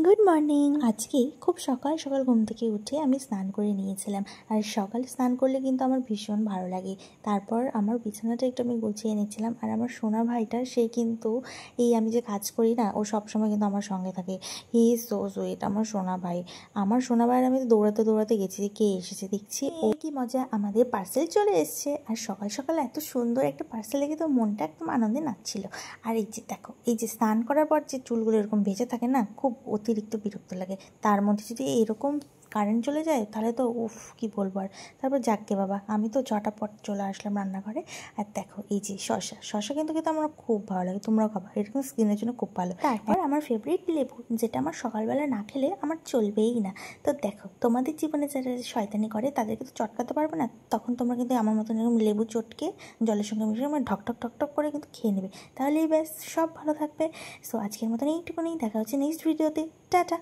Good morning. আজকে খুব সকাল সকাল ঘুম থেকে উঠে আমি স্নান করে নিয়েছিলাম। আর সকালে স্নান করলে কিন্তু আমার ভীষণ ভালো লাগে। তারপর আমার বিছানাটা একটু আমি গুছিয়ে নিচ্ছিলাম। আর আমার সোনা ভাইটা সে কিন্তু আমি যে কাজ করি না, ও সবসময় কিন্তু আমার সঙ্গে থাকে। হি ইজ সো সুইট, আমার সোনা ভাই। আমার সোনা ভাইয়ের আমি দৌড়াতে দৌড়াতে গেছি যে কে এসেছে, দেখছি ও কি মজা, আমাদের পার্সেল চলে এসছে। আর সকাল সকাল এত সুন্দর একটা পার্সেল দেখে তো মনটা একদম আনন্দে নাচছিল। আর এই যে দেখো, এই যে স্নান করার পর যে চুলগুলো এরকম ভেজে থাকে না, খুব অতিরিক্ত বিরক্ত লাগে। তার মধ্যে যদি এরকম কারেন্ট চলে যায় তাহলে তো উফ, কি বলবো আর। তারপর যাকগে বাবা, আমি তো ঝটাপট চলে আসলাম রান্নাঘরে। আর দেখো এই যে শশা কিন্তু খেতে আমার খুব ভালো লাগে, তোমরাও খাবা, এরকম স্কিনের জন্য খুব ভালো। তারপর আমার ফেভারিট লেবু, যেটা আমার সকালবেলা না খেলে আমার চলবেই না। তো দেখো, তোমাদের জীবনে যারা শয়তানি করে তাদেরকে তো চটকাতে পারবে না, তখন তোমরা কিন্তু আমার মতন এরকম লেবু চটকে জলের সঙ্গে মিশিয়ে আমার ঢক ঢক ঢক ঢক করে কিন্তু খেয়ে নেবে, তাহলেই ব্যাস সব ভালো থাকবে। সো আজকের মতন এইটুকুনি, দেখা হচ্ছে নেক্সট ভিডিওতে। টাটা।